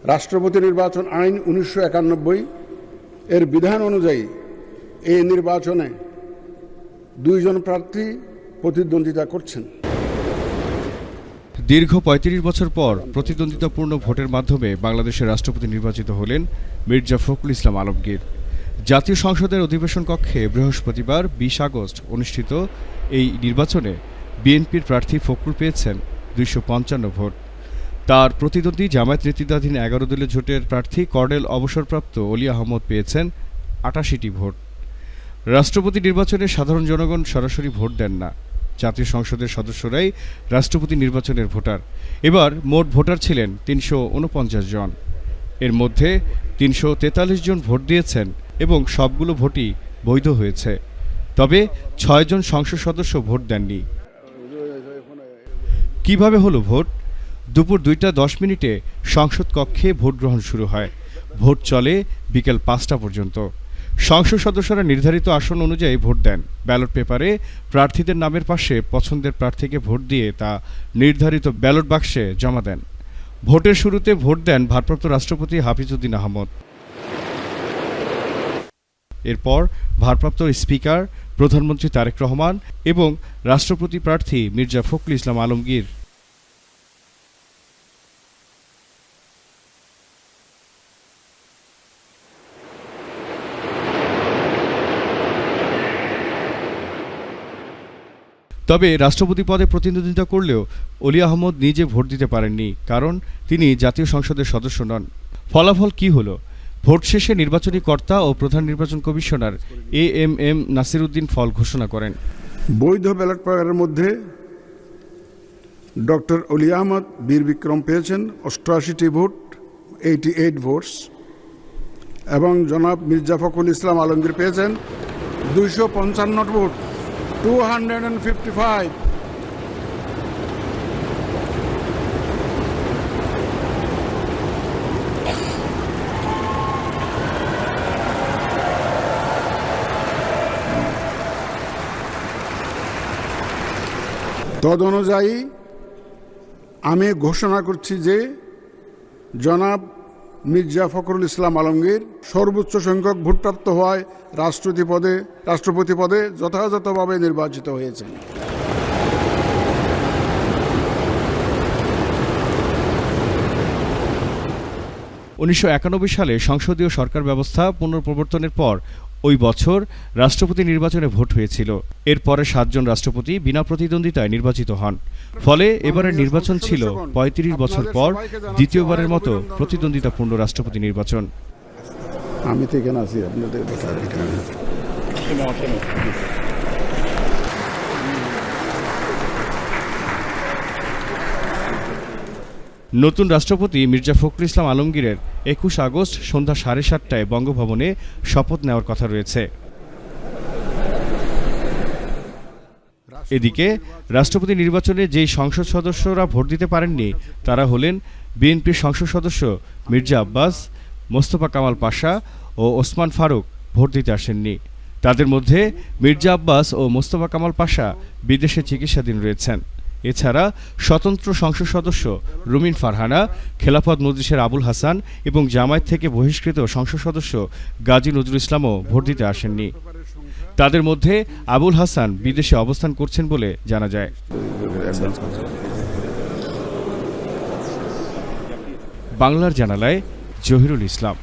রাষ্ট্রপতি নির্বাচন আইন 1991 এর বিধান অনুযায়ী এই নির্বাচনে 2 জন প্রার্থী প্রতিদ্বন্দ্বিতা করছেন। দীর্ঘ ৩৫ বছর পর প্রতিদ্বন্দ্বিতাপূর্ণ ভোটের মাধ্যমে বাংলাদেশের রাষ্ট্রপতি নির্বাচিত হলেন মির্জা ফখরুল ইসলাম আলমগীর। জাতীয় সংসদের অধিবেশন কক্ষে বৃহস্পতিবার ২০ আগস্ট অনুষ্ঠিত এই নির্বাচনে বিএনপির প্রার্থী ফখরুল পেয়েছেন ২৫৫ ভোট। তার প্রতিদ্বন্দ্বী জামায়াত নেতৃত্বাধীন ১১ দলীয় জোটের প্রার্থী কর্নেল অবসরপ্রাপ্ত অলি আহমদ পেয়েছেন ৮৮টি ভোট। রাষ্ট্রপতি নির্বাচনে সাধারণ জনগণ সরাসরি ভোট দেন না, জাতীয় সংসদের সদস্যরাই রাষ্ট্রপতি নির্বাচনের ভোটার। এবার মোট ভোটার ছিলেন ৩৪৯ জন। এর মধ্যে ৩৪৩ জন ভোট দিয়েছেন এবং সবগুলো ভোটই বৈধ হয়েছে। তবে ৬ জন সংসদ সদস্য ভোট দেননি। কিভাবে হলো ভোট? দুপুর ২টা ১০ মিনিটে সংসদ কক্ষে ভোট গ্রহণ শুরু হয়। ভোট চলে বিকেল ৫টা পর্যন্ত। সংসদ সদস্যরা নির্ধারিত আসন অনুযায়ী ভোট দেন। ব্যালট পেপারে প্রার্থীদের নামের পাশে পছন্দের প্রার্থীকে ভোট দিয়ে তা নির্ধারিত ব্যালট বাক্সে জমা দেন। ভোটের শুরুতে ভোট দেন ভারপ্রাপ্ত রাষ্ট্রপতি হাফিজ উদ্দিন আহমদ। এরপর ভারপ্রাপ্ত স্পিকার প্রধানমন্ত্রী তারেক রহমান এবং রাষ্ট্রপতি প্রার্থী মির্জা ফখরুল ইসলাম আলমগীর। তবে রাষ্ট্রপতি পদে প্রতিদ্বন্দ্বিতা করলেও অলি আহমদ নিজে ভোট দিতে পারেননি, কারণ তিনি জাতীয় সংসদের সদস্য নন। ফলাফল কি হলো? ভোট শেষে নির্বাচনী কর্তা ও প্রধান নির্বাচন কমিশনার এএমএম নাসির উদ্দিন ফল ঘোষণা করেন। বৈধ ব্যালট পেপারের মধ্যে ডক্টর অলি আহমদ বীর বিক্রম পেয়েছেন 88টি ভোট, 88 ভোটস, এবং জনাব মির্জা ফখরুল ইসলাম আলমগীর পেয়েছেন 255 ভোট, 255। তদ অনুযায়ী আমি ঘোষণা করছি যে জনাব মির্জা ফখরুল ইসলাম আলমগীর সর্বোচ্চ সংখ্যক ভোটপ্রাপ্ত হওয়ায় রাষ্ট্রপতি পদে যথাযথভাবে নির্বাচিত হয়েছেন। (১৯৯১) সালে সংসদীয় সরকার ব্যবস্থা পুনঃপ্রবর্তনের পর ওই বছর রাষ্ট্রপতি নির্বাচনে ভোট হয়েছিল। এরপরে ৭ জন রাষ্ট্রপতি বিনা প্রতিদ্বন্দ্বিতায় নির্বাচিত হন। ফলে এবারের নির্বাচন ছিল ৩৫ বছর পর দ্বিতীয়বারের মতো প্রতিদ্বন্দ্বিতাপূর্ণ রাষ্ট্রপতি নির্বাচন। আমি তো এখানে আছি, আপনাদের নতুন রাষ্ট্রপতি মির্জা ফখরুল ইসলাম আলমগীরের ২১ আগস্ট সন্ধ্যা ৭:৩০টায় বঙ্গভবনে শপথ নেওয়ার কথা রয়েছে। এদিকে রাষ্ট্রপতি নির্বাচনে যেই সংসদ সদস্যরা ভোট দিতে পারেননি তারা হলেন বিএনপির সংসদ সদস্য মির্জা আব্বাস, মোস্তফা কামাল পাশা ও ওসমান ফারুক ভোট দিতে আসেননি। তাদের মধ্যে মির্জা আব্বাস ও মোস্তফা কামাল পাশা বিদেশে চিকিৎসাধীন রয়েছেন। এছাড়া স্বতন্ত্র সংসদ সদস্য রুমিন ফারহানা, খেলাফত মজলিসের আবুল হাসান এবং জামায়াত থেকে বহিষ্কৃত সংসদ সদস্য গাজী নজরুল ইসলামও ভোট দিতে আসেননি। তাদের মধ্যে আবুল হাসান বিদেশে অবস্থান করছেন বলে জানা যায়। বাংলার জানালায় জহিরুল ইসলাম।